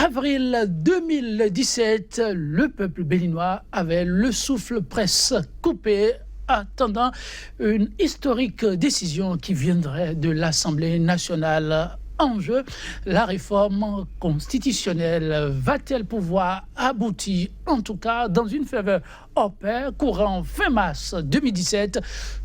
Avril 2017, le peuple béninois avait le souffle presque coupé, attendant une historique décision qui viendrait de l'Assemblée nationale. En jeu, la réforme constitutionnelle va-t-elle pouvoir aboutir, en tout cas dans une faveur hors pair, courant fin mars 2017?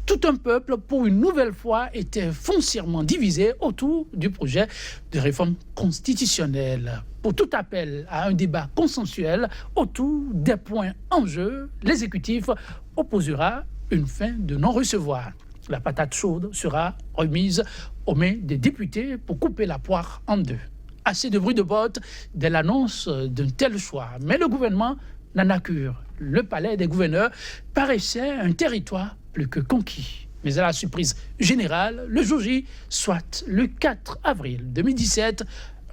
Tout un peuple, pour une nouvelle fois, était foncièrement divisé autour du projet de réforme constitutionnelle. Pour tout appel à un débat consensuel autour des points en jeu, l'exécutif opposera une fin de non-recevoir. La patate chaude sera remise aux mains des députés pour couper la poire en deux. Assez de bruit de botte dès l'annonce d'un tel choix. Mais le gouvernement n'en a cure. Le palais des gouverneurs paraissait un territoire plus que conquis. Mais à la surprise générale, le jour J, soit le 4 avril 2017,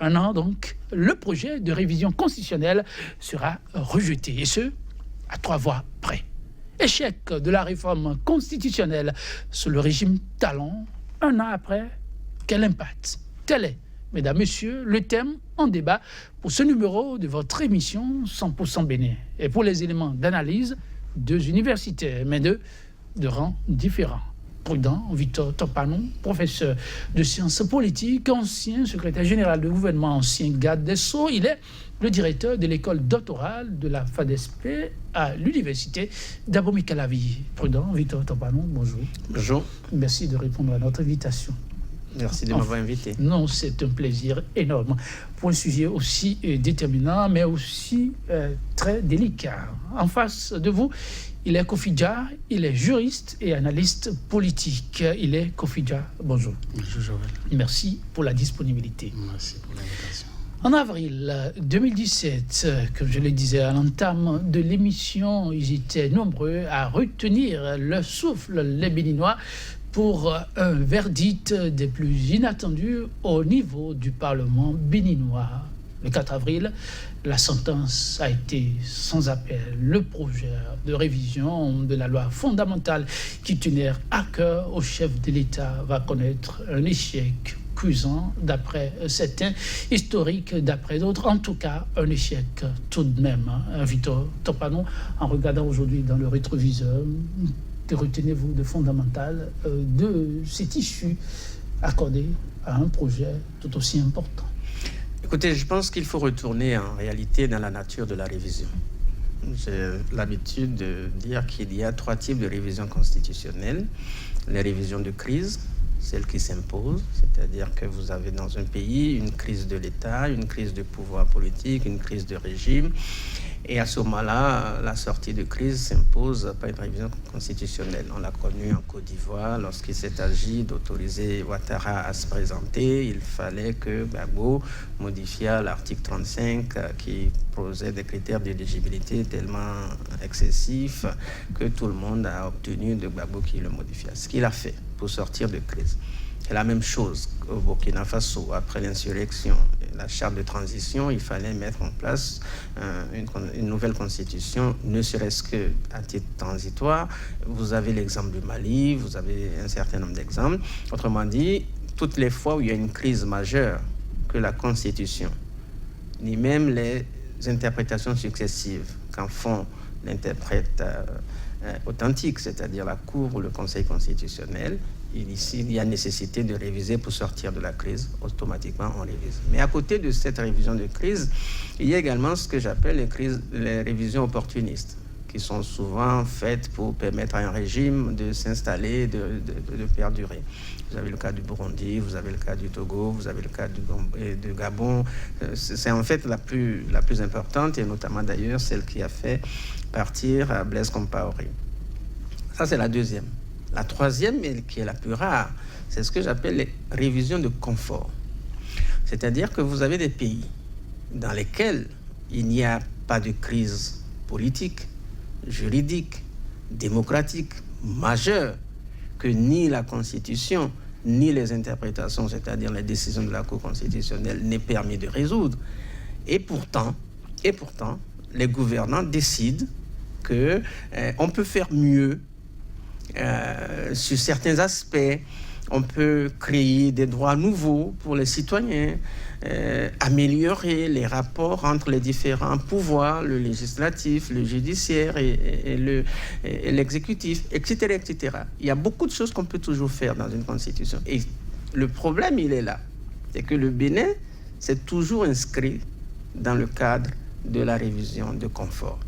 un an donc, le projet de révision constitutionnelle sera rejeté. Et ce, à 3 voix près. Échec de la réforme constitutionnelle sous le régime Talon, un an après, quel impact? Tel est, mesdames, messieurs, le thème en débat pour ce numéro de votre émission 100% Bénin. Et pour les éléments d'analyse, 2 universitaires, mais de rangs différents. Prudent Victor Topanon, professeur de sciences politiques, ancien secrétaire général du gouvernement, ancien garde des Sceaux. Il est le directeur de l'école doctorale de la FADESP à l'université d'Abomey-Calavi. Prudent Victor Topanon, bonjour. Bonjour. Merci de répondre à notre invitation. Merci de m'avoir invité. Non, c'est un plaisir énorme pour un sujet aussi déterminant, mais aussi très délicat. En face de vous, il est Kofi Dia, il est juriste et analyste politique. Il est Kofi Dia, bonjour. Bonjour Joël. Merci pour la disponibilité. Merci pour l'invitation. En avril 2017, comme je le disais à l'entame de l'émission, ils étaient nombreux à retenir le souffle, les Béninois, pour un verdict des plus inattendus au niveau du Parlement béninois. Le 4 avril, la sentence a été sans appel. Le projet de révision de la loi fondamentale qui tenait à cœur au chef de l'État va connaître un échec cuisant d'après certains, historique d'après d'autres. En tout cas, un échec tout de même. Victor Topanon, en regardant aujourd'hui dans le rétroviseur, que retenez-vous de fondamental de cette issue accordée à un projet tout aussi important? Écoutez, je pense qu'il faut retourner en réalité dans la nature de la révision. J'ai l'habitude de dire qu'il y a 3 types de révisions constitutionnelles. Les révisions de crise, celles qui s'imposent, c'est-à-dire que vous avez dans un pays une crise de l'État, une crise de pouvoir politique, une crise de régime. Et à ce moment-là, la sortie de crise s'impose par une révision constitutionnelle. On l'a connu en Côte d'Ivoire, lorsqu'il s'est agi d'autoriser Ouattara à se présenter. Il fallait que Gbagbo modifiât l'article 35 qui posait des critères d'éligibilité tellement excessifs que tout le monde a obtenu de Gbagbo qui le modifiât. Ce qu'il a fait pour sortir de crise. C'est la même chose au Burkina Faso. Après l'insurrection, la charte de transition, il fallait mettre en place une nouvelle constitution, ne serait-ce qu'à titre transitoire. Vous avez l'exemple du Mali, vous avez un certain nombre d'exemples. Autrement dit, toutes les fois où il y a une crise majeure, que la constitution, ni même les interprétations successives qu'en font l'interprète authentique, c'est-à-dire la Cour ou le Conseil constitutionnel, il y a nécessité de réviser pour sortir de la crise. Automatiquement, on révise. Mais à côté de cette révision de crise, il y a également ce que j'appelle les révisions opportunistes, qui sont souvent faites pour permettre à un régime de s'installer, de perdurer. Vous avez le cas du Burundi, vous avez le cas du Togo, vous avez le cas du Gabon. C'est en fait la plus importante, et notamment d'ailleurs celle qui a fait partir à Blaise Compaoré. Ça, c'est la deuxième. La troisième, qui est la plus rare, c'est ce que j'appelle les révisions de confort. C'est-à-dire que vous avez des pays dans lesquels il n'y a pas de crise politique, juridique, démocratique, majeure, que ni la Constitution, ni les interprétations, c'est-à-dire les décisions de la Cour constitutionnelle, n'est permis de résoudre. Et pourtant, les gouvernants décident qu'on peut faire mieux sur certains aspects, On peut créer des droits nouveaux pour les citoyens, améliorer les rapports entre les différents pouvoirs, le législatif, le judiciaire et l'exécutif, etc., etc. Il y a beaucoup de choses qu'on peut toujours faire dans une constitution. Et le problème, il est là. C'est que le Bénin s'est toujours inscrit dans le cadre de la révision de confort.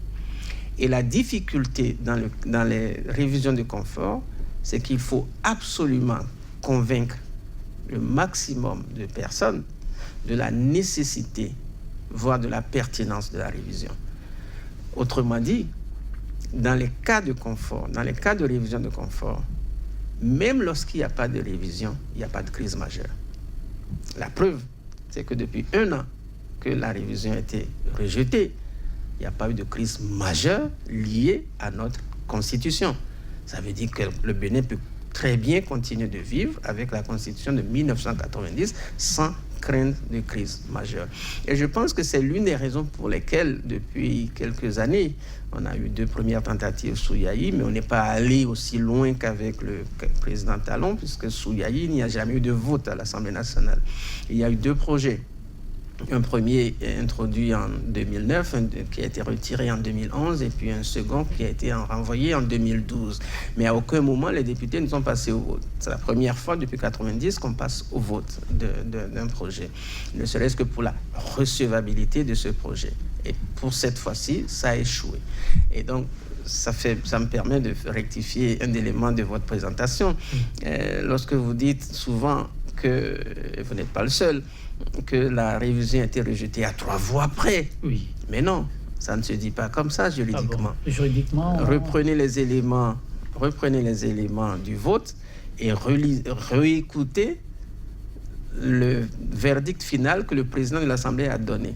Et la difficulté dans les révisions de confort, c'est qu'il faut absolument convaincre le maximum de personnes de la nécessité, voire de la pertinence de la révision. Autrement dit, dans les cas de confort, dans les cas de révision de confort, même lorsqu'il n'y a pas de révision, il n'y a pas de crise majeure. La preuve, c'est que depuis 1 an que la révision a été rejetée, il n'y a pas eu de crise majeure liée à notre Constitution. Ça veut dire que le Bénin peut très bien continuer de vivre avec la Constitution de 1990 sans crainte de crise majeure. Et je pense que c'est l'une des raisons pour lesquelles, depuis quelques années, on a eu 2 premières tentatives sous Yahi, mais on n'est pas allé aussi loin qu'avec le président Talon, puisque sous Yahi, il n'y a jamais eu de vote à l'Assemblée nationale. Il y a eu 2 projets. Un premier introduit en 2009, qui a été retiré en 2011, et puis un second qui a été renvoyé en 2012. Mais à aucun moment, les députés ne sont passés au vote. C'est la première fois depuis 1990 qu'on passe au vote d'un projet, ne serait-ce que pour la recevabilité de ce projet. Et pour cette fois-ci, ça a échoué. Et donc, ça me permet de rectifier un élément de votre présentation. Lorsque vous dites souvent que, et vous n'êtes pas le seul, que la révision a été rejetée à 3 voix près. Oui. Mais non, ça ne se dit pas comme ça juridiquement. Ah bon. Juridiquement, reprenez les éléments du vote et réécoutez le verdict final que le président de l'Assemblée a donné.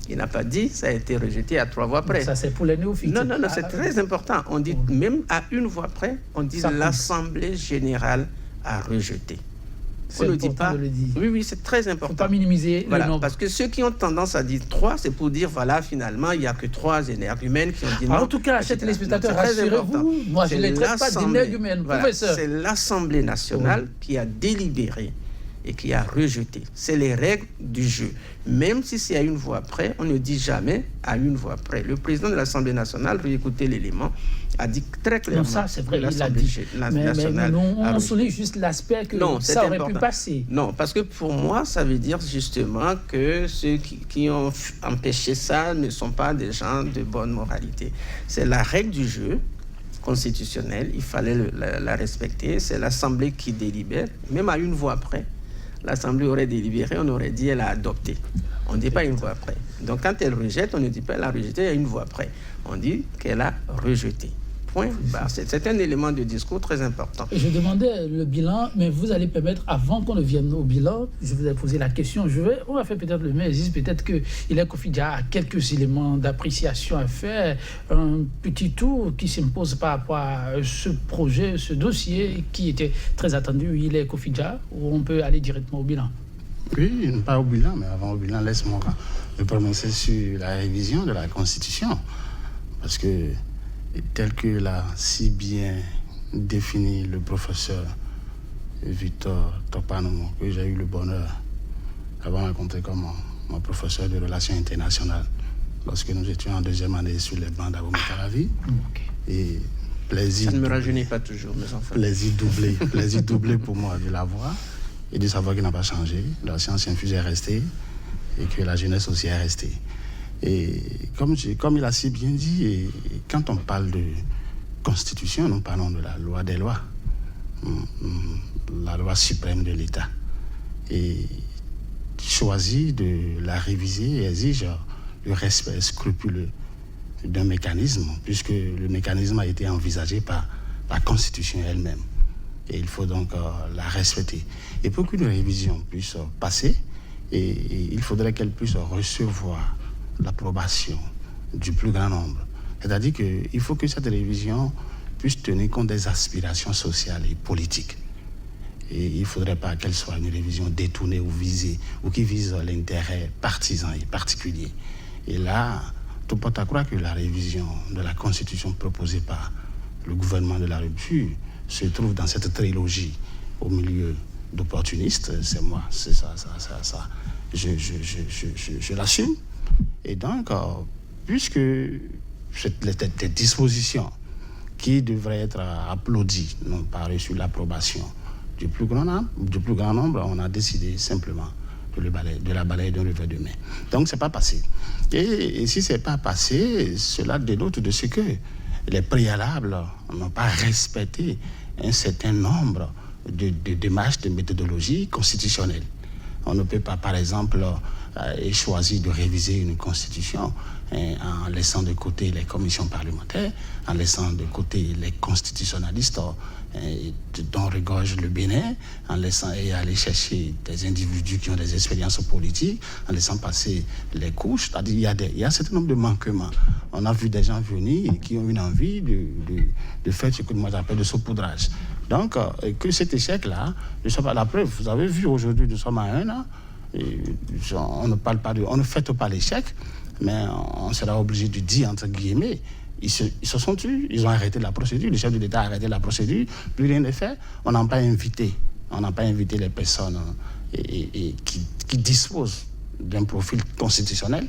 Il n'a pas dit ça a été rejeté à 3 voix près. Ça, c'est pour les néophytes. Non, c'est très important. On dit même à 1 voix près, on dit l'Assemblée générale a rejeté. On ne dit pas. Oui, c'est très important. Il ne faut pas minimiser le nombre. Parce que ceux qui ont tendance à dire 3, c'est pour dire, voilà, finalement, il n'y a que 3 énergumènes qui ont dit non. En tout cas, chers téléspectateurs, rassurez-vous, moi, je ne les traite pas d'énergumènes, professeur. C'est l'Assemblée nationale qui a délibéré et qui a rejeté. C'est les règles du jeu. Même si c'est à 1 voix près, on ne dit jamais à 1 voix près. Le président de l'Assemblée nationale, réécoutez l'élément, a dit très clairement. Non, ça c'est vrai, il l'a dit. Mais on souligne juste l'aspect que ça aurait pu passer. Non, parce que pour moi, ça veut dire justement que ceux qui ont empêché ça ne sont pas des gens de bonne moralité. C'est la règle du jeu constitutionnelle, il fallait la respecter. C'est l'Assemblée qui délibère, même à 1 voix près. L'Assemblée aurait délibéré, on aurait dit elle a adopté. On ne dit pas 1 voix près. Donc quand elle rejette, on ne dit pas elle a rejeté à 1 voix près. On dit qu'elle a rejeté. Point. C'est un élément de discours très important. Je demandais le bilan, mais vous allez permettre, avant qu'on ne vienne au bilan, je vous ai posé la question, on va faire peut-être le même exercice, peut-être qu'il est Kofi-Dia a quelques éléments d'appréciation à faire, un petit tour qui s'impose par rapport à ce projet, ce dossier qui était très attendu. Il est Kofi-Dia, où on peut aller directement au bilan. Oui, pas au bilan, mais avant au bilan, laisse-moi me prononcer sur la révision de la Constitution. Parce que, tel que l'a si bien défini le professeur Victor Topanomo, que j'ai eu le bonheur d'avoir rencontré comme mon professeur de relations internationales lorsque nous étions en 2e année sur les bancs d'Abomey Calavi. Et plaisir. Ça ne me rajeunit pas toujours, mes enfants. Plaisir doublé pour moi de la voir et de savoir qu'il n'a pas changé. La science infuse est restée et que la jeunesse aussi est restée. Et comme il a si bien dit, et quand on parle de constitution, nous parlons de la loi des lois, la loi suprême de l'État. Et choisit de la réviser exige le respect scrupuleux d'un mécanisme, puisque le mécanisme a été envisagé par la Constitution elle-même. Et il faut donc la respecter. Et pour qu'une révision puisse passer, il faudrait qu'elle puisse recevoir l'approbation du plus grand nombre. C'est-à-dire qu'il faut que cette révision puisse tenir compte des aspirations sociales et politiques. Et il ne faudrait pas qu'elle soit une révision détournée ou visée, ou qui vise l'intérêt partisan et particulier. Et là, tout porte à croire que la révision de la Constitution proposée par le gouvernement de la République se trouve dans cette trilogie au milieu d'opportunistes, c'est moi, c'est ça. Je l'assume. Et donc, puisque des dispositions qui devraient être applaudies n'ont pas reçu l'approbation du plus grand nombre, on a décidé simplement de la balayer d'un revers de main. Donc, c'est pas passé. Et si c'est pas passé, cela dénote de ce que les préalables n'ont pas respecté un certain nombre de démarches, de méthodologies constitutionnelles. On ne peut pas, par exemple, choisir de réviser une constitution en laissant de côté les commissions parlementaires, en laissant de côté les constitutionnalistes dont regorge le Bénin, en laissant et aller chercher des individus qui ont des expériences politiques, en laissant passer les couches. C'est-à-dire il y a un certain nombre de manquements. On a vu des gens venir qui ont une envie de faire ce que moi j'appelle le saupoudrage. Donc, que cet échec-là ne soit pas la preuve. Vous avez vu aujourd'hui, nous sommes à 1 an, on ne fête pas l'échec, mais on sera obligé de dire, entre guillemets, ils se sont tus, ils ont arrêté la procédure, le chef de l'État a arrêté la procédure, plus rien n'est fait. On n'a pas invité les personnes qui disposent d'un profil constitutionnel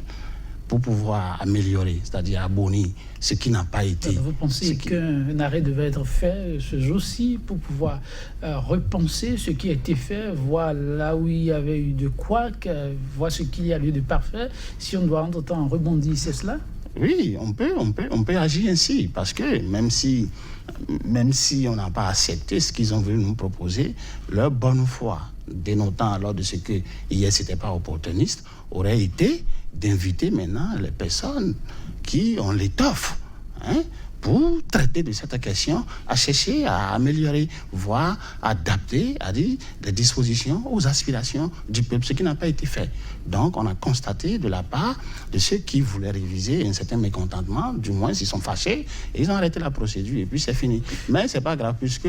pour pouvoir améliorer, c'est-à-dire abonner ce qui n'a pas été... Vous pensez qu'un arrêt devait être fait ce jour-ci pour pouvoir repenser ce qui a été fait, voir là où il y avait eu de couac, voir ce qu'il y a eu de parfait. Si on doit entre-temps rebondir, c'est cela? Oui, on peut agir ainsi, parce que même si on n'a pas accepté ce qu'ils ont voulu nous proposer, leur bonne foi, dénotant alors de ce que hier c'était pas opportuniste, aurait été d'inviter maintenant les personnes qui ont l'étoffe pour traiter de cette question, à chercher à améliorer, voire adapter des dispositions aux aspirations du peuple, ce qui n'a pas été fait. Donc, on a constaté de la part de ceux qui voulaient réviser un certain mécontentement, du moins s'ils sont fâchés, et ils ont arrêté la procédure, et puis c'est fini. Mais c'est pas grave, puisque,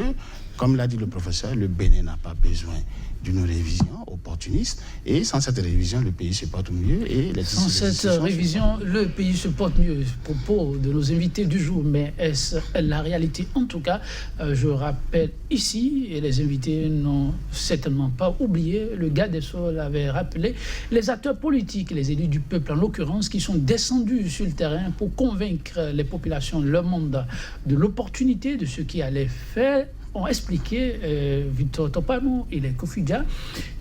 comme l'a dit le professeur, le Bénin n'a pas besoin d'une révision opportuniste, et sans cette révision, le pays se porte mieux. Sans cette révision, le pays se porte mieux. Propos de nos invités du jour, mais est-ce la réalité? En tout cas, je rappelle ici, et les invités n'ont certainement pas oublié, le garde des Sceaux l'avait rappelé, les acteurs politiques, les élus du peuple en l'occurrence, qui sont descendus sur le terrain pour convaincre les populations, leur mandat, de l'opportunité de ce qui allait faire, ont expliqué, Victor Topano et les Kofidia,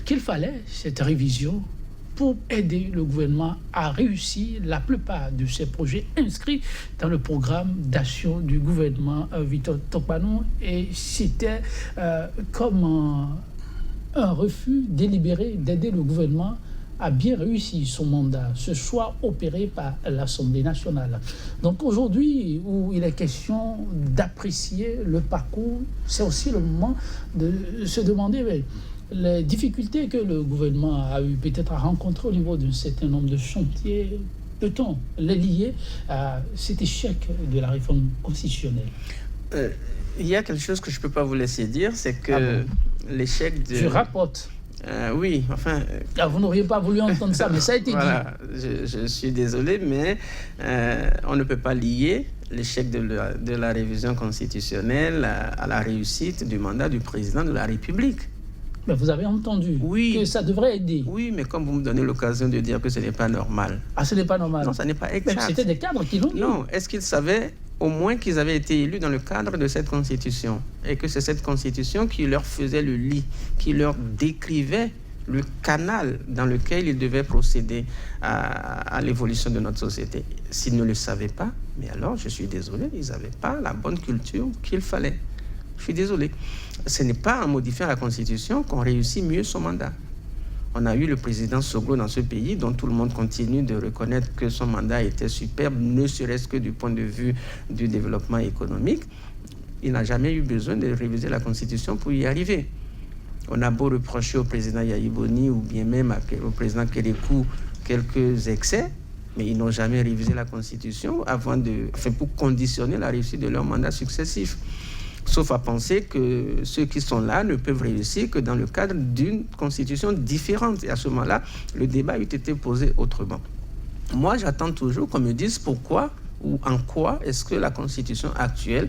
qu'il fallait cette révision pour aider le gouvernement à réussir la plupart de ces projets inscrits dans le programme d'action du gouvernement Victor Topano. Et c'était comme un refus délibéré d'aider le gouvernement a bien réussi son mandat, ce choix opéré par l'Assemblée nationale. Donc aujourd'hui, où il est question d'apprécier le parcours, c'est aussi le moment de se demander les difficultés que le gouvernement a eu peut-être à rencontrer au niveau d'un certain nombre de chantiers. Peut-on les lier à cet échec de la réforme constitutionnelle? Il y a quelque chose que je ne peux pas vous laisser dire, c'est que l'échec de... Je rapporte. Oui, enfin... vous n'auriez pas voulu entendre ça, mais ça a été voilà, dit. Je suis désolé, mais on ne peut pas lier l'échec de la révision constitutionnelle à la réussite du mandat du président de la République. Mais vous avez entendu que ça devrait aider. Oui, mais comme vous me donnez l'occasion de dire que ce n'est pas normal. Ah, ce n'est pas normal? Non, ça n'est pas exact. Mais c'était des cadres qui l'ont dit. Non, est-ce qu'ils savaient au moins qu'ils avaient été élus dans le cadre de cette constitution et que c'est cette constitution qui leur faisait le lit, qui leur décrivait le canal dans lequel ils devaient procéder à l'évolution de notre société? S'ils ne le savaient pas, mais alors je suis désolé, ils n'avaient pas la bonne culture qu'il fallait. Je suis désolé. Ce n'est pas en modifiant la Constitution qu'on réussit mieux son mandat. On a eu le président Soglo dans ce pays, dont tout le monde continue de reconnaître que son mandat était superbe, ne serait-ce que du point de vue du développement économique. Il n'a jamais eu besoin de réviser la Constitution pour y arriver. On a beau reprocher au président Yahi Boni ou bien même au président Kérékou quelques excès, mais ils n'ont jamais révisé la Constitution pour conditionner la réussite de leur mandat successif. Sauf à penser que ceux qui sont là ne peuvent réussir que dans le cadre d'une constitution différente. Et à ce moment-là, le débat eût été posé autrement. Moi, j'attends toujours qu'on me dise pourquoi ou en quoi est-ce que la constitution actuelle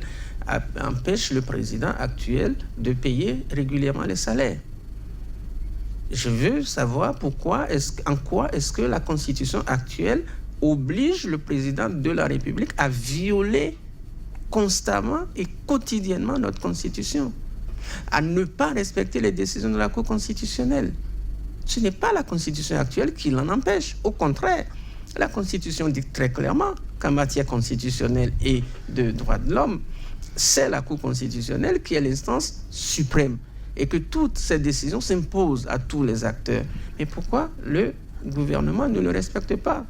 empêche le président actuel de payer régulièrement les salaires. je veux savoir en quoi est-ce que la Constitution actuelle oblige le président de la République à violer constamment et quotidiennement notre Constitution, à ne pas respecter les décisions de la Cour constitutionnelle. Ce n'est pas la Constitution actuelle qui l'en empêche. Au contraire, la Constitution dit très clairement qu'en matière constitutionnelle et de droits de l'homme, c'est la Cour constitutionnelle qui est l'instance suprême et que toutes ces décisions s'imposent à tous les acteurs. Mais pourquoi le gouvernement ne le respecte pas?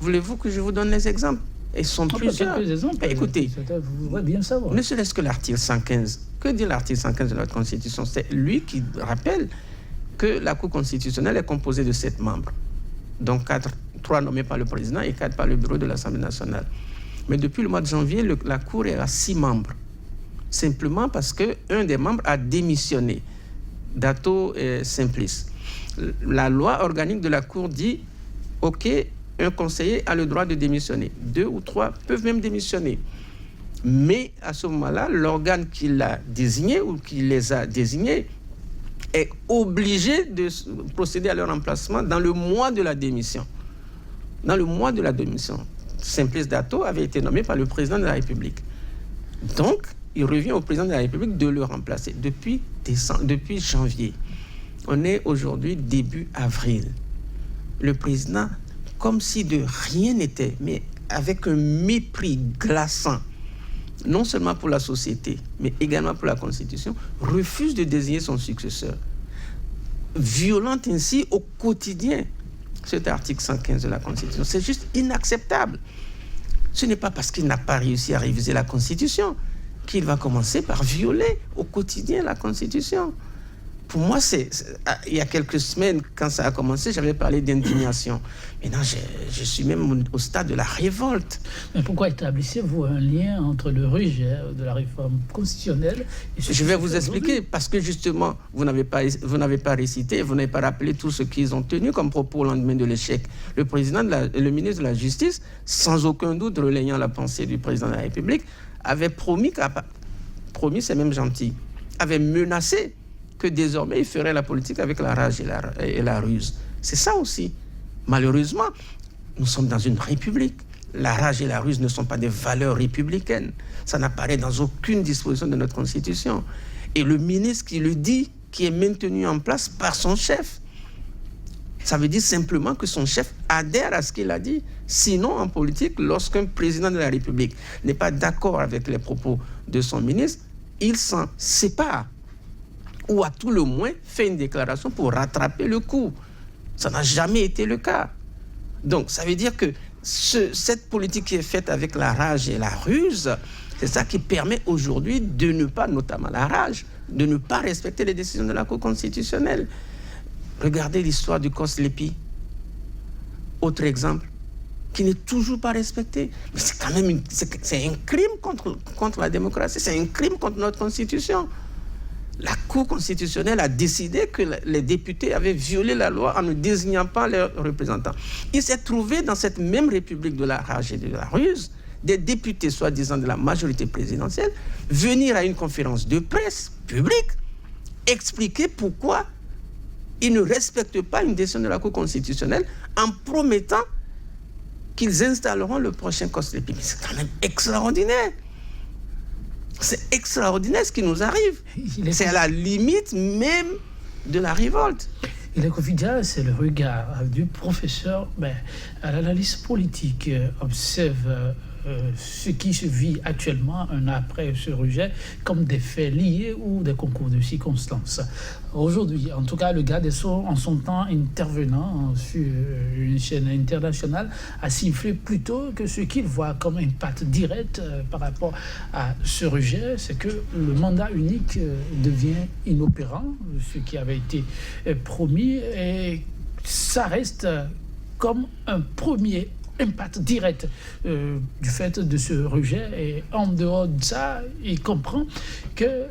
Voulez-vous que je vous donne les exemples? Ils sont plusieurs. Quelques exemples. Écoutez, vous voudrez bien savoir. Ne serait-ce que l'article 115. Que dit l'article 115 de notre Constitution? C'est lui qui rappelle que la Cour constitutionnelle est composée de 7 membres. Donc 3 nommés par le président et 4 par le bureau de l'Assemblée nationale. Mais depuis le mois de janvier, la Cour est à 6 membres. Simplement parce qu'un des membres a démissionné. Dato Simplice. La loi organique de la Cour dit, OK, un conseiller a le droit de démissionner. 2 ou 3 peuvent même démissionner. Mais à ce moment-là, l'organe qui l'a désigné ou qui les a désignés est obligé de procéder à leur remplacement dans le mois de la démission. Dans le mois de la démission. Simplice Dato avait été nommé par le président de la République. Donc, il revient au président de la République de le remplacer. Depuis janvier, on est aujourd'hui début avril. Le président, comme si de rien n'était, mais avec un mépris glaçant, non seulement pour la société, mais également pour la Constitution, refuse de désigner son successeur. Violant ainsi au quotidien cet article 115 de la Constitution. C'est juste inacceptable. Ce n'est pas parce qu'il n'a pas réussi à réviser la Constitution qu'il va commencer par violer au quotidien la Constitution. Pour moi, il y a quelques semaines, quand ça a commencé, j'avais parlé d'indignation. Maintenant, je suis même au stade de la révolte. Mais pourquoi établissez-vous un lien entre le rejet de la réforme constitutionnelle et ce Je vais vous expliquer, parce que justement, vous n'avez pas récité, vous n'avez pas rappelé tout ce qu'ils ont tenu comme propos au lendemain de l'échec. Le ministre de la Justice, sans aucun doute relayant la pensée du président de la République, avait promis, c'est même gentil, avait menacé que désormais, il ferait la politique avec la rage et la ruse. C'est ça aussi. Malheureusement, nous sommes dans une république. La rage et la ruse ne sont pas des valeurs républicaines. Ça n'apparaît dans aucune disposition de notre Constitution. Et le ministre qui le dit, qui est maintenu en place par son chef, ça veut dire simplement que son chef adhère à ce qu'il a dit. Sinon, en politique, lorsqu'un président de la République n'est pas d'accord avec les propos de son ministre, il s'en sépare. Ou à tout le moins fait une déclaration pour rattraper le coup. Ça n'a jamais été le cas. Donc, ça veut dire que cette politique qui est faite avec la rage et la ruse, c'est ça qui permet aujourd'hui de ne pas, notamment la rage, de ne pas respecter les décisions de la Cour constitutionnelle. Regardez l'histoire du COS-LEPI. Autre exemple, qui n'est toujours pas respecté. Mais c'est quand même c'est un crime contre la démocratie, c'est un crime contre notre Constitution. La Cour constitutionnelle a décidé que les députés avaient violé la loi en ne désignant pas leurs représentants. Il s'est trouvé dans cette même République de la rage et de la ruse, des députés soi-disant de la majorité présidentielle, venir à une conférence de presse publique, expliquer pourquoi ils ne respectent pas une décision de la Cour constitutionnelle en promettant qu'ils installeront le prochain COS-LEPI. Mais c'est quand même extraordinaire. C'est extraordinaire ce qui nous arrive. C'est à la limite même de la révolte. Et le quotidien, c'est le regard du professeur à l'analyse politique, observe ce qui se vit actuellement, un après ce rejet, comme des faits liés ou des concours de circonstances. Aujourd'hui, en tout cas, le garde des Sceaux, en son temps intervenant sur une chaîne internationale, a sifflé plutôt que ce qu'il voit comme impact direct par rapport à ce rejet, c'est que le mandat unique devient inopérant, ce qui avait été promis, et ça reste comme un premier impact direct du fait de ce rejet. Et en dehors de ça, il comprend que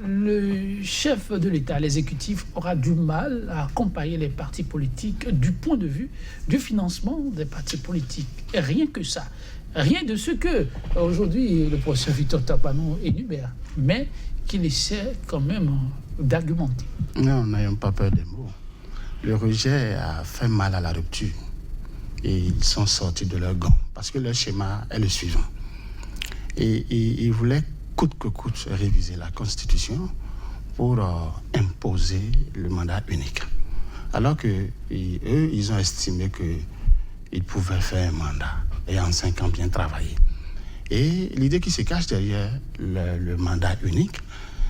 le chef de l'État, l'exécutif, aura du mal à accompagner les partis politiques du point de vue du financement des partis politiques. Et rien que ça. Rien de ce que, aujourd'hui, le professeur Victor Tapanou énumère, mais qu'il essaie quand même d'argumenter. Non, n'ayons pas peur des mots. le rejet a fait mal à la rupture. Et ils sont sortis de leur gants. Parce que leur schéma est le suivant. Et ils voulaient coûte que coûte réviser la Constitution pour imposer le mandat unique. Alors que eux, ils ont estimé qu'ils pouvaient faire un mandat et en 5 ans bien travailler. Et l'idée qui se cache derrière le mandat unique,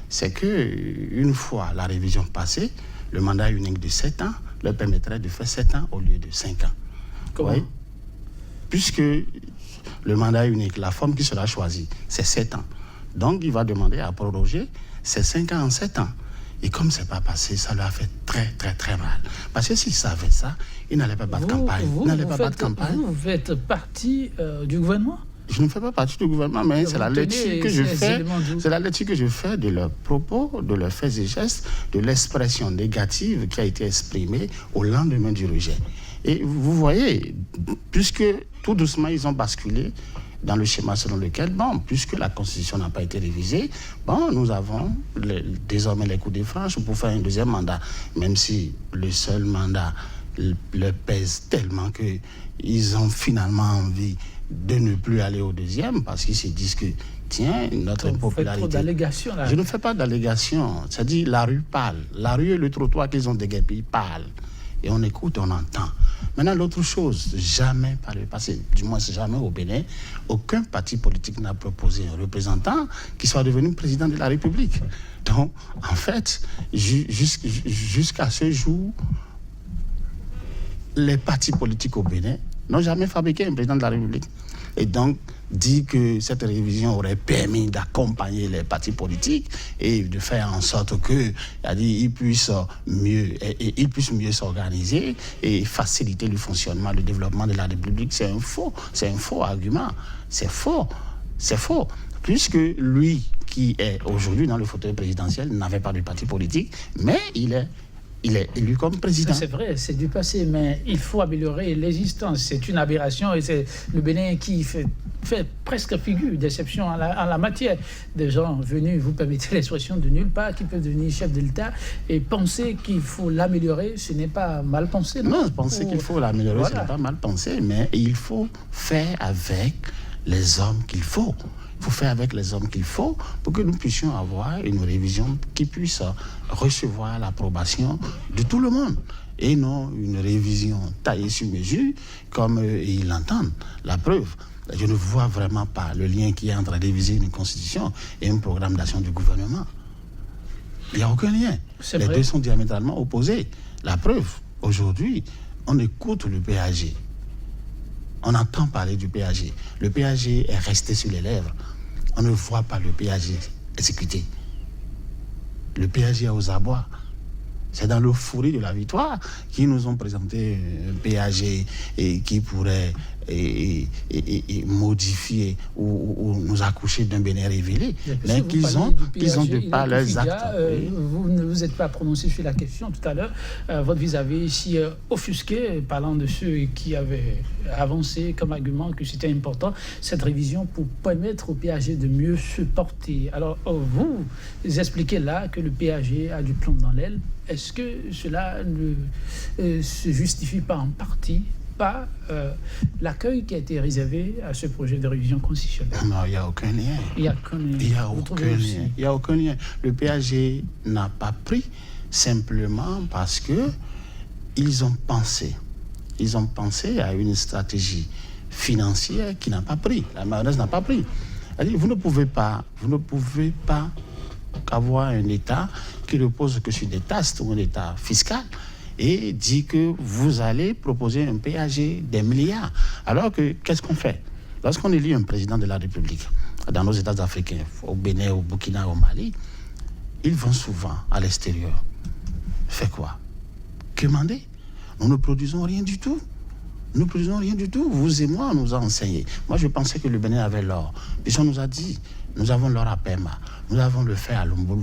c'est qu'une fois la révision passée, le mandat unique de 7 ans leur permettrait de faire 7 ans au lieu de 5 ans. Comment? Oui. Puisque le mandat unique, la forme qui sera choisie, c'est 7 ans. Donc, il va demander à proroger ces 5 ans en 7 ans. Et comme ce n'est pas passé, ça leur a fait très, très, très mal. Parce que s'ils savaient ça, ils n'allaient pas battre campagne. Vous faites partie du gouvernement? Je ne fais pas partie du gouvernement, mais c'est la lecture que je fais. C'est la lecture que je fais de leurs propos, de leurs faits et gestes, de l'expression négative qui a été exprimée au lendemain du rejet. Et vous voyez, puisque tout doucement ils ont basculé dans le schéma selon lequel, puisque la Constitution n'a pas été révisée, nous avons désormais les coups de franche pour faire un deuxième mandat, même si le seul mandat leur pèse tellement qu'ils ont finalement envie de ne plus aller au deuxième, parce qu'ils se disent que, tiens, notre impopularité... Vous faites trop d'allégations, là. Je ne fais pas d'allégations, c'est-à-dire la rue parle. La rue et le trottoir qu'ils ont déguerpis parlent. Et on écoute, on entend. Maintenant, l'autre chose, jamais par le passé, du moins jamais au Bénin, aucun parti politique n'a proposé un représentant qui soit devenu président de la République. Donc, en fait, jusqu'à ce jour, les partis politiques au Bénin n'ont jamais fabriqué un président de la République. Et donc, dit que cette révision aurait permis d'accompagner les partis politiques et de faire en sorte qu'ils puissent mieux s'organiser et faciliter le fonctionnement, le développement de la République. C'est un faux argument. C'est faux. Puisque lui, qui est aujourd'hui dans le fauteuil présidentiel, n'avait pas de parti politique, mais il est élu comme président. C'est vrai, c'est du passé, mais il faut améliorer l'existence. C'est une aberration et c'est le Bénin qui fait presque figure d'exception en la matière. Des gens venus, vous permettez l'expression, de nulle part, qui peuvent devenir chef de l'État et penser qu'il faut l'améliorer, ce n'est pas mal pensé. Non, penser qu'il faut l'améliorer, ce n'est pas mal pensé, mais il faut faire avec les hommes qu'il faut. Il faut faire avec les hommes qu'il faut pour que nous puissions avoir une révision qui puisse recevoir l'approbation de tout le monde et non une révision taillée sur mesure comme ils l'entendent. La preuve, je ne vois vraiment pas le lien qu'il y a entre réviser une constitution et un programme d'action du gouvernement. Il n'y a aucun lien. Les deux sont diamétralement opposés. La preuve, aujourd'hui, on écoute le PAG. On entend parler du PAG. Le PAG est resté sur les lèvres. On ne voit pas le PAG exécuté. Le PAG est aux abois. C'est dans l'euphorie de la victoire qu'ils nous ont présenté un PAG qui pourrait modifier ou nous accoucher d'un Bénin révélé. Mais qu'ils ont de par leurs actes. Vous ne vous êtes pas prononcé sur la question tout à l'heure. Votre vis-à-vis ici offusqué, parlant de ceux qui avaient avancé comme argument que c'était important, cette révision pour permettre au PAG de mieux se porter. Alors, vous expliquez là que le PAG a du plomb dans l'aile. Est-ce que cela ne se justifie pas en partie par l'accueil qui a été réservé à ce projet de révision constitutionnelle? Non, il n'y a aucun lien. Il n'y a aucun lien. Le PAG n'a pas pris simplement parce que ils ont pensé à une stratégie financière qui n'a pas pris. La mayonnaise n'a pas pris. C'est-à-dire, vous ne pouvez pas avoir un État qui repose que sur des taxes ou un État fiscal et dit que vous allez proposer un PAG des milliards. Alors que, qu'est-ce qu'on fait? Lorsqu'on élit un président de la République, dans nos États africains, au Bénin, au Burkina, au Mali, ils vont souvent à l'extérieur. Fait quoi? Quémander. Nous ne produisons rien du tout. Vous et moi, on nous a enseigné. Moi, je pensais que le Bénin avait l'or. Puis on nous a dit, nous avons l'or à Pema, nous avons le fer à Lombo,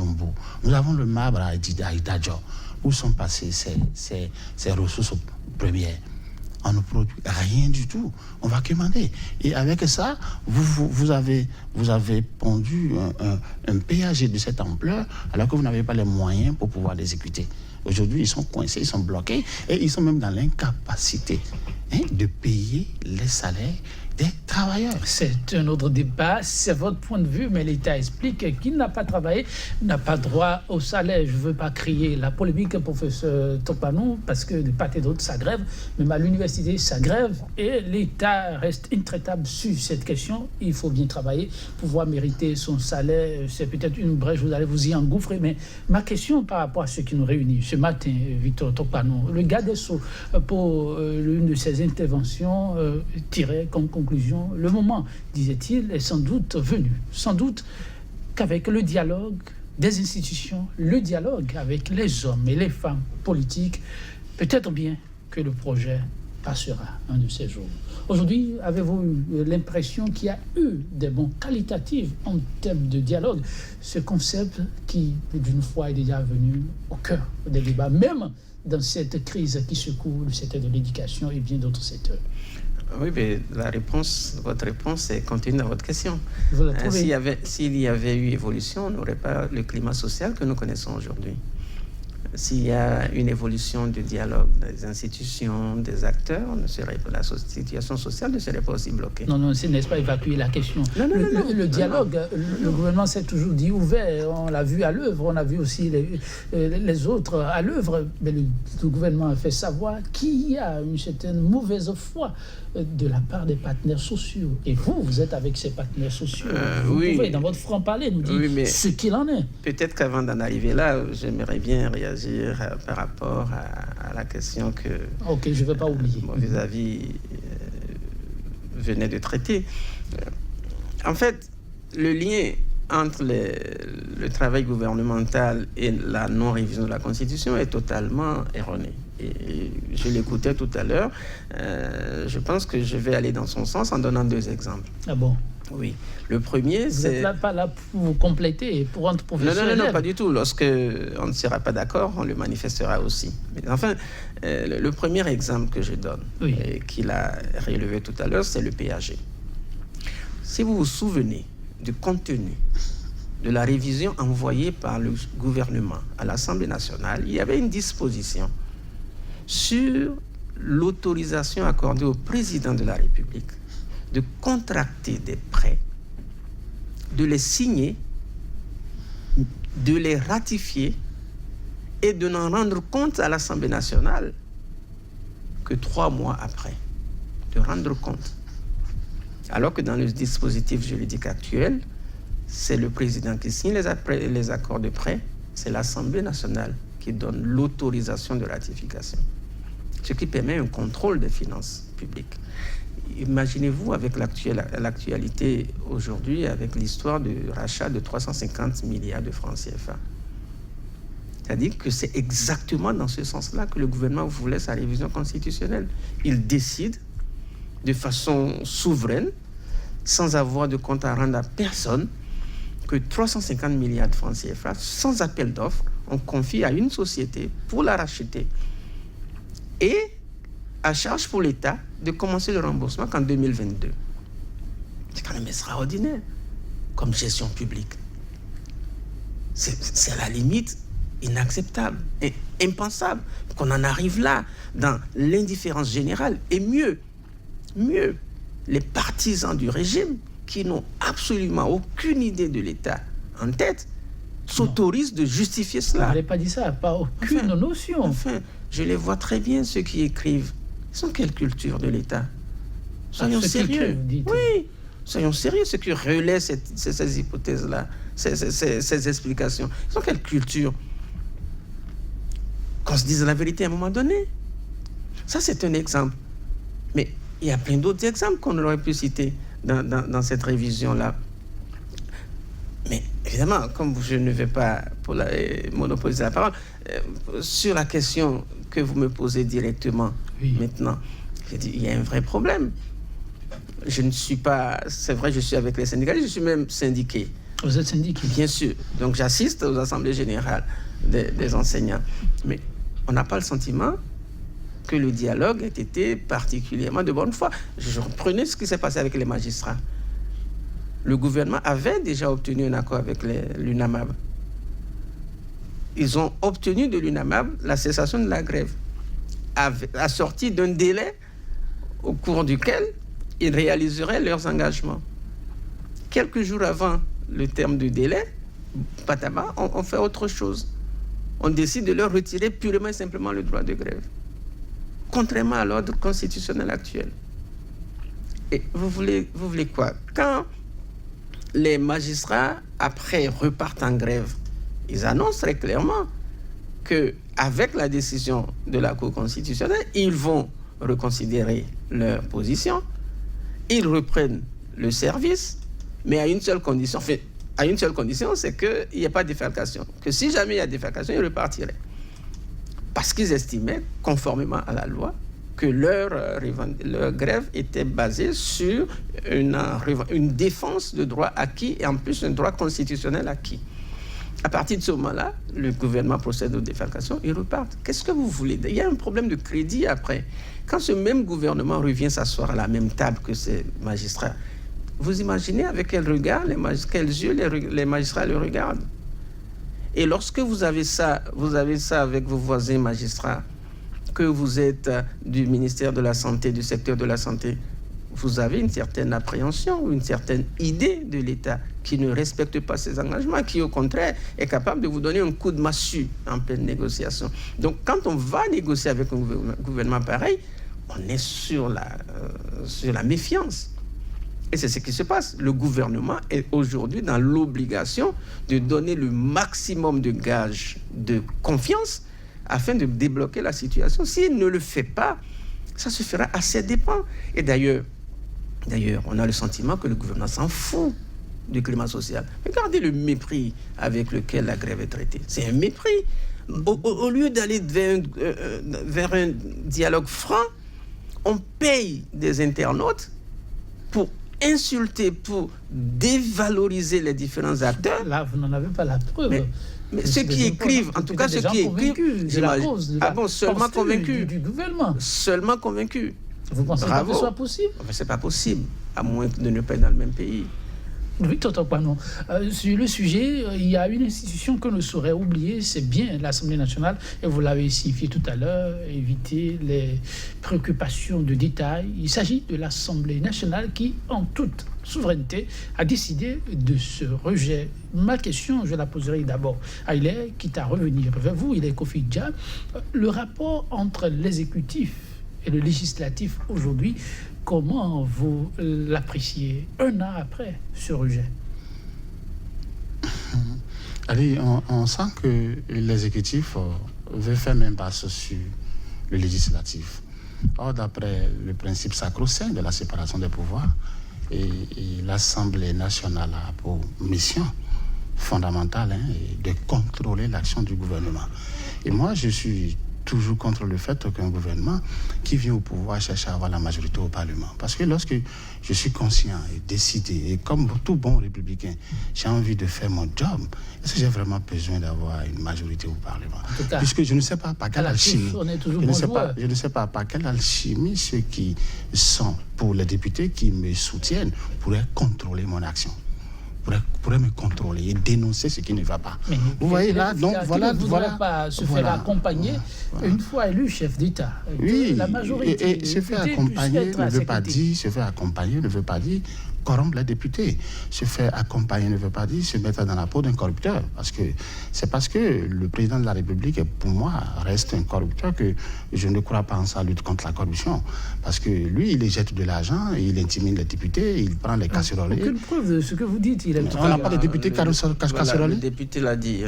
nous avons le marbre à Idadjo. Où sont passées ces ressources premières? On ne produit rien du tout. On va quémander. Et avec ça, vous avez pondu un PAG de cette ampleur alors que vous n'avez pas les moyens pour pouvoir l'exécuter. Aujourd'hui, ils sont coincés, ils sont bloqués et ils sont même dans l'incapacité de payer les salaires des travailleurs. C'est un autre débat, c'est votre point de vue, mais l'État explique qu'il n'a pas travaillé, n'a pas droit au salaire. Je ne veux pas crier la polémique, professeur Tokpanou, parce que de part et d'autre, ça grève, même à l'université, ça grève, et l'État reste intraitable sur cette question. Il faut bien travailler, pouvoir mériter son salaire. C'est peut-être une brèche, vous allez vous y engouffrer, mais ma question par rapport à ce qui nous réunit ce matin, Victor Tokpanou, le garde des Sceaux, pour l'une de ses interventions, tirait comme conclusion, le moment, disait-il, est sans doute venu. Sans doute qu'avec le dialogue des institutions, le dialogue avec les hommes et les femmes politiques, peut-être bien que le projet passera un de ces jours. Aujourd'hui, avez-vous eu l'impression qu'il y a eu des bons qualitatifs en termes de dialogue? Ce concept qui, d'une fois, est déjà venu au cœur des débats, même dans cette crise qui secoue le secteur de l'éducation et bien d'autres secteurs. Oui, mais votre réponse est contenue dans votre question. S'il y avait eu évolution, on n'aurait pas le climat social que nous connaissons aujourd'hui. S'il y a une évolution du dialogue des institutions, des acteurs, la situation sociale ne serait pas aussi bloquée. Non, n'est-ce pas évacuer la question. Le dialogue, le gouvernement s'est toujours dit ouvert. On l'a vu à l'œuvre, on a vu aussi les autres à l'œuvre. Mais le gouvernement a fait savoir qu'il y a une certaine mauvaise foi de la part des partenaires sociaux. Et vous êtes avec ces partenaires sociaux. Vous pouvez, dans votre franc-parler, nous dire ce qu'il en est. Peut-être qu'avant d'en arriver là, j'aimerais bien réagir par rapport à la question que je ne vais pas oublier. Mon vis-à-vis venait de traiter. En fait, le lien entre le travail gouvernemental et la non-révision de la Constitution est totalement erroné. Et je l'écoutais tout à l'heure. Je pense que je vais aller dans son sens en donnant 2 exemples. Ah bon? Oui. Le premier, vous c'est... Vous n'êtes pas là pour vous compléter, pour rendre professionnel. Non, pas du tout. Lorsque on ne sera pas d'accord, on le manifestera aussi. Mais enfin, le premier exemple que je donne, et qu'il a relevé tout à l'heure, c'est le péage. Si vous vous souvenez du contenu de la révision envoyée par le gouvernement à l'Assemblée nationale, il y avait une disposition sur l'autorisation accordée au président de la République de contracter des prêts, de les signer, de les ratifier et de n'en rendre compte à l'Assemblée nationale que 3 mois après. De rendre compte. Alors que dans le dispositif juridique actuel, c'est le président qui signe les accords de prêt, c'est l'Assemblée nationale qui donne l'autorisation de ratification. Ce qui permet un contrôle des finances publiques. Imaginez-vous avec l'actualité aujourd'hui, avec l'histoire du rachat de 350 milliards de francs CFA. C'est-à-dire que c'est exactement dans ce sens-là que le gouvernement voulait sa révision constitutionnelle. Il décide de façon souveraine, sans avoir de compte à rendre à personne, que 350 milliards de francs CFA, sans appel d'offres, on confie à une société pour la racheter. Et à charge pour l'État de commencer le remboursement qu'en 2022. C'est quand même extraordinaire comme gestion publique. C'est à la limite inacceptable et impensable qu'on en arrive là, dans l'indifférence générale. Et mieux, les partisans du régime qui n'ont absolument aucune idée de l'État en tête s'autorisent de justifier cela. Vous n'avez pas dit ça, pas aucune notion. Enfin, je les vois très bien, ceux qui écrivent. Ils sont quelle culture de l'État? Soyons sérieux. Oui, soyons sérieux, ceux qui relaient ces hypothèses-là, ces explications. Ils sont quelle culture? Qu'on se dise la vérité à un moment donné. Ça, c'est un exemple. Mais il y a plein d'autres exemples qu'on aurait pu citer dans cette révision-là. Mais évidemment, comme je ne vais pas monopoliser la parole, sur la question que vous me posez directement maintenant, il y a un vrai problème. Je ne suis pas... C'est vrai, je suis avec les syndicalistes, je suis même syndiqué. Vous êtes syndiqué? Bien sûr. Donc j'assiste aux assemblées générales des enseignants. Mais on n'a pas le sentiment que le dialogue ait été particulièrement de bonne foi. Je reprenais ce qui s'est passé avec les magistrats. Le gouvernement avait déjà obtenu un accord avec l'UNAMAB. ils ont obtenu de l'UNAMAB la cessation de la grève, assortie d'un délai au cours duquel ils réaliseraient leurs engagements. Quelques jours avant le terme du délai, Patama, on fait autre chose. On décide de leur retirer purement et simplement le droit de grève, contrairement à l'ordre constitutionnel actuel. Et vous voulez quoi? Quand les magistrats, après, repartent en grève, ils annoncent très clairement qu'avec la décision de la Cour constitutionnelle, ils vont reconsidérer leur position, ils reprennent le service, mais à une seule condition. Enfin, à une seule condition, c'est qu'il n'y ait pas de défalcation. Que si jamais il y a défalcation, ils repartiraient. Parce qu'ils estimaient, conformément à la loi, que leur grève était basée sur une défense de droits acquis et en plus un droit constitutionnel acquis. À partir de ce moment-là, le gouvernement procède aux défalcations, ils repartent. Qu'est-ce que vous voulez? Il y a un problème de crédit après. Quand ce même gouvernement revient s'asseoir à la même table que ces magistrats, vous imaginez avec quel regard, quels yeux les magistrats le regardent. Et lorsque vous avez ça avec vos voisins magistrats, que vous êtes du ministère de la Santé, du secteur de la santé, vous avez une certaine appréhension, une certaine idée de l'État qui ne respecte pas ses engagements, qui au contraire est capable de vous donner un coup de massue en pleine négociation. Donc quand on va négocier avec un gouvernement pareil, on est sur la méfiance. Et c'est ce qui se passe. Le gouvernement est aujourd'hui dans l'obligation de donner le maximum de gages de confiance afin de débloquer la situation. S'il ne le fait pas, ça se fera à ses dépens. Et d'ailleurs, on a le sentiment que le gouvernement s'en fout du climat social. Regardez le mépris avec lequel la grève est traitée. C'est un mépris. Au lieu d'aller vers un dialogue franc, on paye des internautes pour insulter, pour dévaloriser les différents acteurs. Là, vous n'en avez pas la preuve. Mais ceux qui écrivent, en tout cas ceux qui écrivent, seulement convaincus du gouvernement. Seulement convaincus. Vous pensez pas que ce soit possible? C'est pas possible, à moins de ne pas être dans le même pays. Oui, Tonton Kouanon. Sur le sujet, il y a une institution que ne saurait oublier, c'est bien l'Assemblée nationale, et vous l'avez signifié tout à l'heure, éviter les préoccupations de détail. Il s'agit de l'Assemblée nationale qui, en toute souveraineté, a décidé de ce rejet. Ma question, je la poserai d'abord à Hilaire, quitte à revenir vers vous, Hilaire Kofi Dia. Le rapport entre l'exécutif et le législatif aujourd'hui, comment vous l'appréciez un an après ce rejet? Allez, on sent que l'exécutif veut faire même passe sur le législatif. Or, d'après le principe sacro-saint de la séparation des pouvoirs, et l'Assemblée nationale a pour mission fondamentale de contrôler l'action du gouvernement. Et moi, je suis toujours contre le fait qu'un gouvernement qui vient au pouvoir cherche à avoir la majorité au Parlement. Parce que lorsque je suis conscient et décidé, et comme tout bon républicain, j'ai envie de faire mon job, est-ce que j'ai vraiment besoin d'avoir une majorité au Parlement? Puisque je ne sais pas par quelle alchimie, je ne sais pas par quelle alchimie ceux qui sont pour les députés qui me soutiennent pourraient contrôler mon action. Pourrait me contrôler et dénoncer ce qui ne va pas. Mais vous voyez là, donc voilà. Ne voudrait pas se faire accompagner une fois élu chef d'État. Oui, la majorité. Et se faire accompagner ne veut pas dire, corrompre les députés. Se faire accompagner ne veut pas dire se mettre dans la peau d'un corrupteur. C'est parce que le président de la République, pour moi, reste un corrupteur que je ne crois pas en sa lutte contre la corruption. Parce que lui, il jette de l'argent, il intimide les députés, il prend les casseroles. Aucune preuve de ce que vous dites. On n'a pas de député casserole. Le député l'a dit.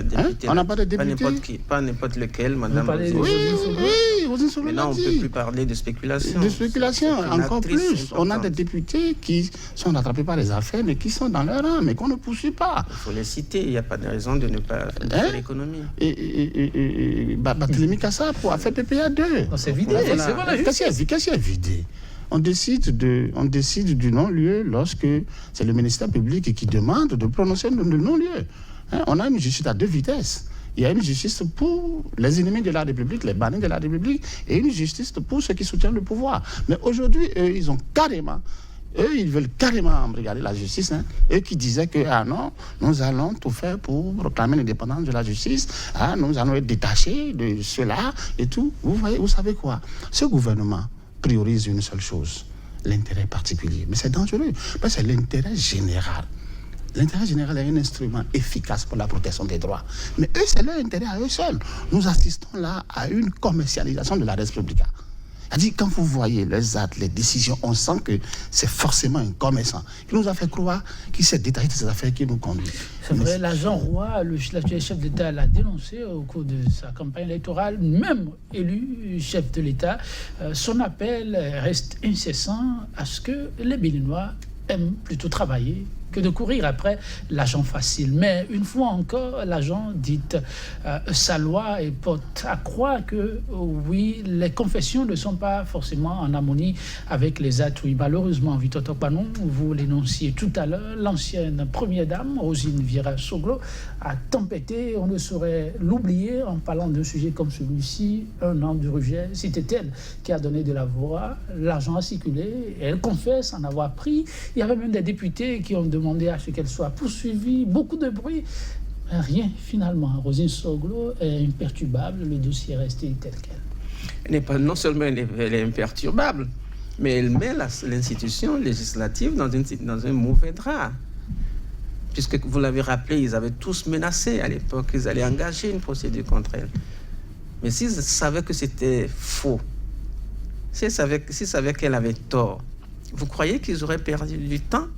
On n'a pas de député. Pas n'importe lequel, madame. Oui, mais non, on ne peut plus parler de spéculation. De spéculation, encore plus. On a des députés qui sont attrapés par les affaires, mais qui sont dans leur rang, mais qu'on ne poursuit pas. Il faut les citer, il n'y a pas de raison de ne pas faire l'économie. Barthélémy Kassapou a fait PPA 2. C'est vidé, c'est voilà. Qu'est-ce qui est vidé? On décide du non-lieu lorsque c'est le ministère public qui demande de prononcer le non-lieu. On a une justice à deux vitesses. Il y a une justice pour les ennemis de la République, les bannis de la République, et une justice pour ceux qui soutiennent le pouvoir. Mais aujourd'hui, ils ont carrément Eux, ils veulent carrément embrigader la justice. Hein. Eux qui disaient que, ah non, nous allons tout faire pour proclamer l'indépendance de la justice. Ah, nous allons être détachés de cela et tout. Vous voyez, vous savez quoi? Ce gouvernement priorise une seule chose, l'intérêt particulier. Mais c'est dangereux, parce que c'est l'intérêt général. L'intérêt général est un instrument efficace pour la protection des droits. Mais eux, c'est leur intérêt à eux seuls. Nous assistons là à une commercialisation de la République. C'est-à-dire, quand vous voyez les actes, les décisions, on sent que c'est forcément un commerçant qui nous a fait croire qu'il s'est détaillé de ces affaires qui nous conduisent. C'est vrai, l'agent Roy, l'actuel chef d'État, l'a dénoncé au cours de sa campagne électorale, même élu chef de l'État. Son appel reste incessant à ce que les Béninois aiment plutôt travailler que de courir après l'argent facile. Mais une fois encore, l'argent dit sa loi et porte à croire que, oui, les confessions ne sont pas forcément en harmonie avec les actes. Oui, malheureusement, Victor Tokpanon, vous l'énonciez tout à l'heure, l'ancienne première dame, Rosine Vieira-Soglo, a tempêté, on ne saurait l'oublier en parlant d'un sujet comme celui-ci, 1 an du rejet. C'était elle qui a donné de la voix, l'argent a circulé, et elle confesse en avoir pris. Il y avait même des députés qui ont demandé à ce qu'elle soit poursuivie, beaucoup de bruit, mais rien finalement. Rosine Soglo est imperturbable, le dossier est resté tel quel. Elle n'est pas, non seulement elle est imperturbable, mais elle met l'institution législative dans un mauvais drap. Puisque vous l'avez rappelé, ils avaient tous menacé à l'époque qu'ils allaient engager une procédure contre elle. Mais s'ils savaient que c'était faux, s'ils savaient qu'elle avait tort, vous croyez qu'ils auraient perdu du temps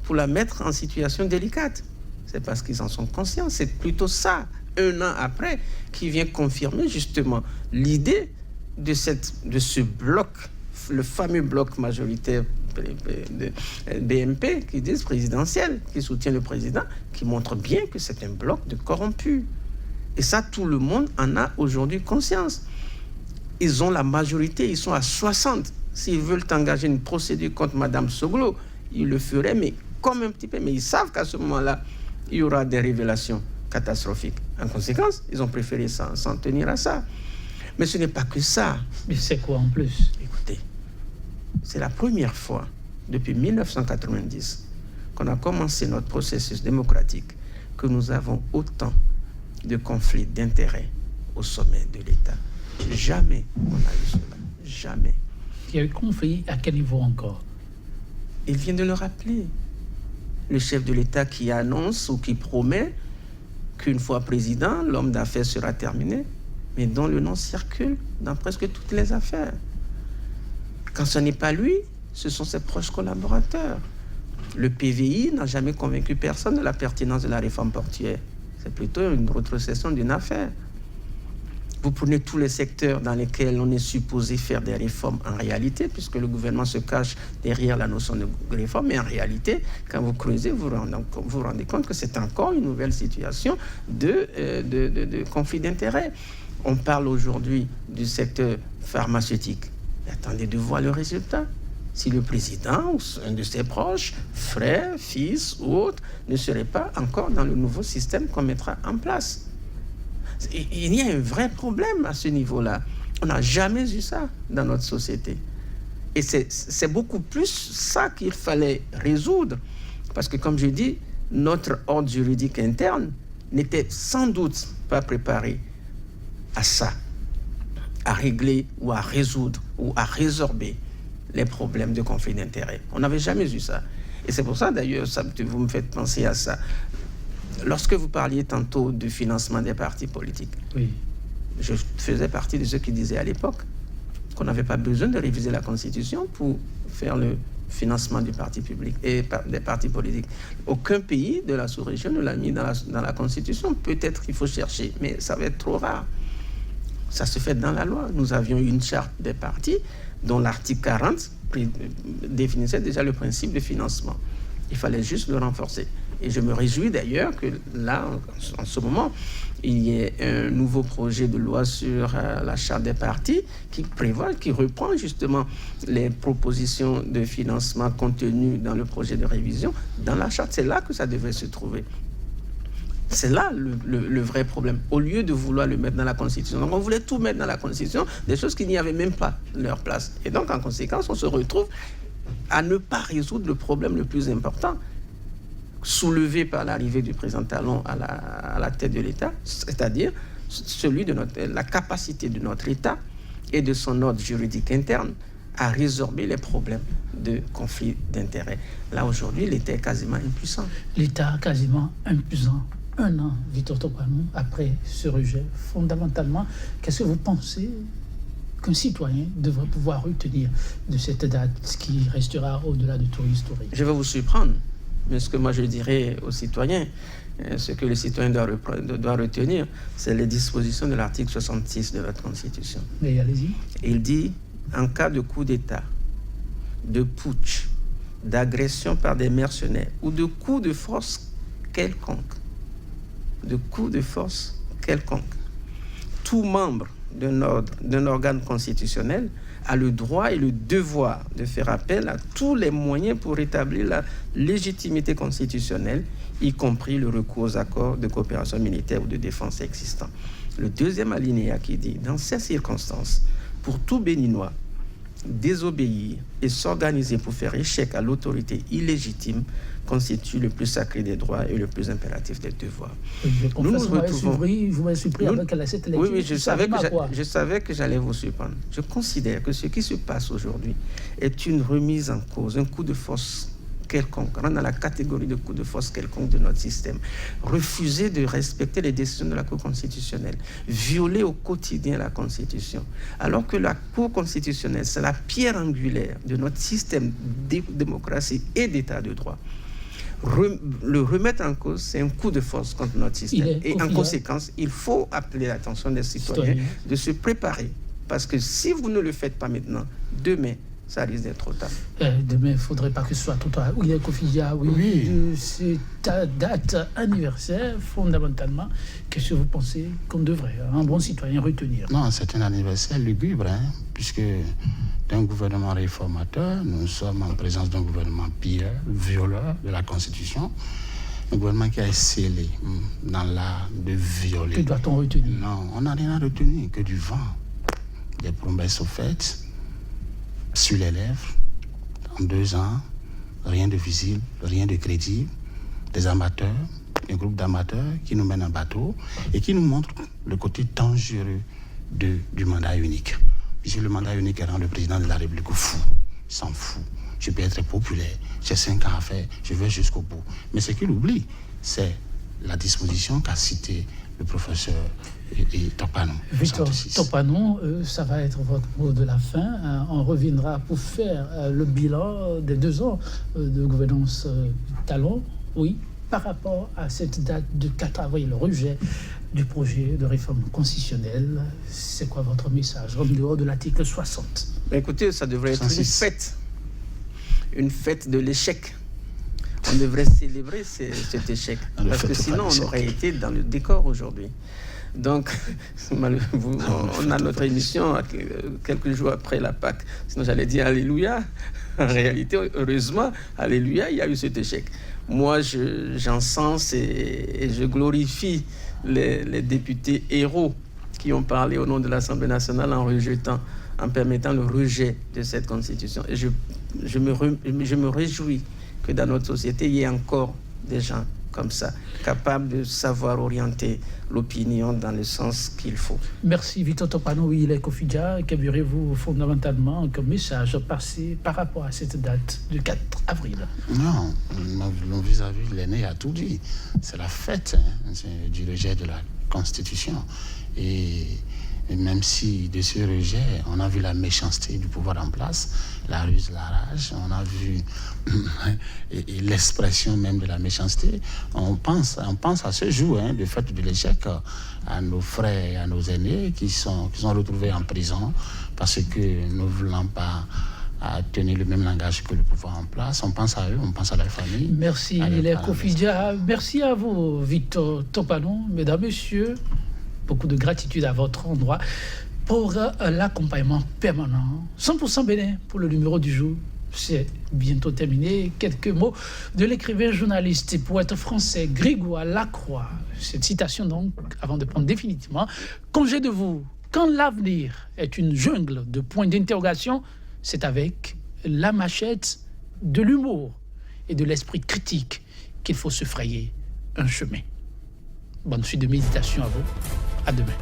pour la mettre en situation délicate? C'est parce qu'ils en sont conscients. C'est plutôt ça, 1 an après, qui vient confirmer justement l'idée de ce bloc, le fameux bloc majoritaire de BMP, qui disent présidentiel, qui soutient le président, qui montre bien que c'est un bloc de corrompus. Et ça, tout le monde en a aujourd'hui conscience. Ils ont la majorité, ils sont à 60. S'ils veulent engager une procédure contre Mme Soglo, ils le feraient, mais comme un petit peu, mais ils savent qu'à ce moment-là, il y aura des révélations catastrophiques. En conséquence, ils ont préféré s'en tenir à ça. Mais ce n'est pas que ça. Mais c'est quoi en plus? Écoutez, c'est la première fois depuis 1990 qu'on a commencé notre processus démocratique que nous avons autant de conflits d'intérêts au sommet de l'État. Jamais on a eu cela. Jamais. Il y a eu conflit à quel niveau encore? Il vient de le rappeler. Le chef de l'État qui annonce ou qui promet qu'une fois président, l'homme d'affaires sera terminé, mais dont le nom circule dans presque toutes les affaires. Quand ce n'est pas lui, ce sont ses proches collaborateurs. Le PVI n'a jamais convaincu personne de la pertinence de la réforme portuaire. C'est plutôt une rétrocession d'une affaire. Vous prenez tous les secteurs dans lesquels on est supposé faire des réformes en réalité, puisque le gouvernement se cache derrière la notion de réforme, mais en réalité, quand vous creusez, vous vous rendez compte que c'est encore une nouvelle situation de conflit d'intérêts. On parle aujourd'hui du secteur pharmaceutique. Mais attendez de voir le résultat. Si le président ou un de ses proches, frères, fils ou autres, ne serait pas encore dans le nouveau système qu'on mettra en place. Il y a un vrai problème à ce niveau-là. On n'a jamais eu ça dans notre société. Et c'est beaucoup plus ça qu'il fallait résoudre. Parce que, comme je dis, notre ordre juridique interne n'était sans doute pas préparé à ça, à régler ou à résoudre ou à résorber les problèmes de conflit d'intérêts. On n'avait jamais eu ça. Et c'est pour ça, d'ailleurs, vous me faites penser à ça. Lorsque vous parliez tantôt du financement des partis politiques, oui, je faisais partie de ceux qui disaient à l'époque qu'on n'avait pas besoin de réviser la Constitution pour faire le financement du parti public et des partis politiques. Aucun pays de la sous-région ne l'a mis dans la Constitution. Peut-être qu'il faut chercher, mais ça va être trop rare. Ça se fait dans la loi. Nous avions une charte des partis dont l'article 40 définissait déjà le principe de financement. Il fallait juste le renforcer. Et je me réjouis d'ailleurs que là, en ce moment, il y ait un nouveau projet de loi sur la charte des partis qui reprend justement les propositions de financement contenues dans le projet de révision dans la charte. C'est là que ça devrait se trouver. C'est là le vrai problème. Au lieu de vouloir le mettre dans la Constitution. Donc on voulait tout mettre dans la Constitution, des choses qui n'y avaient même pas leur place. Et donc en conséquence, on se retrouve à ne pas résoudre le problème le plus important soulevé par l'arrivée du président Talon à la tête de l'État, c'est-à-dire celui de la capacité de notre État et de son ordre juridique interne à résorber les problèmes de conflit d'intérêts. Là, aujourd'hui, l'État est quasiment impuissant. L'État quasiment impuissant. Un an, Victor Topano, après ce rejet, fondamentalement, qu'est-ce que vous pensez qu'un citoyen devrait pouvoir retenir de cette date qui restera au-delà de tout historique? Je vais vous surprendre, mais ce que moi je dirais aux citoyens, ce que les citoyens doivent retenir, c'est les dispositions de l'article 66 de notre Constitution. Mais allez-y. Il dit, en cas de coup d'État, de putsch, d'agression par des mercenaires ou de coup de force quelconque, tout membre d'un organe constitutionnel a le droit et le devoir de faire appel à tous les moyens pour rétablir la légitimité constitutionnelle, y compris le recours aux accords de coopération militaire ou de défense existants. Le deuxième alinéa qui dit, dans ces circonstances, pour tout Béninois, désobéir et s'organiser pour faire échec à l'autorité illégitime constitue le plus sacré des droits et le plus impératif des devoirs. Nous nous retrouvons... Vous m'avez surpris avec cette lecture. Oui, je savais que j'allais vous surprendre. Je considère que ce qui se passe aujourd'hui est une remise en cause, un coup de force quelconque, rentre dans la catégorie de coup de force quelconque de notre système. Refuser de respecter les décisions de la Cour constitutionnelle, violer au quotidien la Constitution, alors que la Cour constitutionnelle, c'est la pierre angulaire de notre système de démocratie et d'état de droit. Le remettre en cause, c'est un coup de force contre notre système. Et en conséquence, il faut appeler l'attention des citoyens de se préparer. Parce que si vous ne le faites pas maintenant, demain, ça risque d'être trop tard. Demain, il ne faudrait pas que ce soit trop tard. Oui, Kofi-Dia, oui. De cette date anniversaire, fondamentalement, qu'est-ce que vous pensez qu'on devrait, un bon citoyen, retenir? Non, c'est un anniversaire lugubre, puisque d'un gouvernement réformateur, nous sommes en présence d'un gouvernement pire, violeur de la Constitution, un gouvernement qui a scellé dans l'art de violer. Que doit-on retenir? Non, on n'a rien à retenir que du vent. Des promesses aux fêtes, sur les lèvres, en 2 ans, rien de visible, rien de crédible, des amateurs, un groupe d'amateurs qui nous mènent en bateau et qui nous montrent le côté dangereux du mandat unique. Puisque le mandat unique rend le président de la République fou, il s'en fout. Je peux être populaire, j'ai 5 ans à faire, je vais jusqu'au bout. Mais ce qu'il oublie, c'est la disposition qu'a citée le professeur Topano. Victor Topano, ça va être votre mot de la fin. On reviendra pour faire le bilan des 2 ans de gouvernance Talon. Oui, par rapport à cette date de 4 avril, le rejet du projet de réforme constitutionnelle. C'est quoi votre message en dehors de l'article 60? Écoutez, ça devrait être une fête de l'échec. On devrait célébrer cet échec, parce que sinon on aurait été dans le décor aujourd'hui. Donc, on a notre émission quelques jours après la Pâque. Sinon, j'allais dire Alléluia. En réalité, heureusement, Alléluia, il y a eu cet échec. Moi, j'encense et je glorifie les députés héros qui ont parlé au nom de l'Assemblée nationale en permettant le rejet de cette Constitution. Et je me réjouis que dans notre société, il y ait encore des gens comme ça, capables de savoir orienter l'opinion dans le sens qu'il faut. Merci Victor Topano, il est Kofi-Dia. Qu'aimeriez-vous fondamentalement comme message passé par rapport à cette date du 4 avril? Non, vis-à-vis l'aîné a tout dit. C'est la fête du rejet de la Constitution. Et même si de ce rejet, on a vu la méchanceté du pouvoir en place, la ruse, la rage, on a vu et l'expression même de la méchanceté. On pense à ce jour, de fait de l'échec, à nos frères et à nos aînés qui sont retrouvés en prison parce que nous ne voulons pas tenir le même langage que le pouvoir en place. On pense à eux, on pense à leur famille. Merci, les Kofi-Dia. Merci à vous, Victor Topano. Mesdames, Messieurs, beaucoup de gratitude à votre endroit pour l'accompagnement permanent. 100% Bénin pour le numéro du jour. C'est bientôt terminé. Quelques mots de l'écrivain, journaliste et poète français Grégoire Lacroix. Cette citation donc, avant de prendre définitivement congé de vous. Quand l'avenir est une jungle de points d'interrogation, c'est avec la machette de l'humour et de l'esprit critique qu'il faut se frayer un chemin. Bonne suite de méditation à vous. À demain.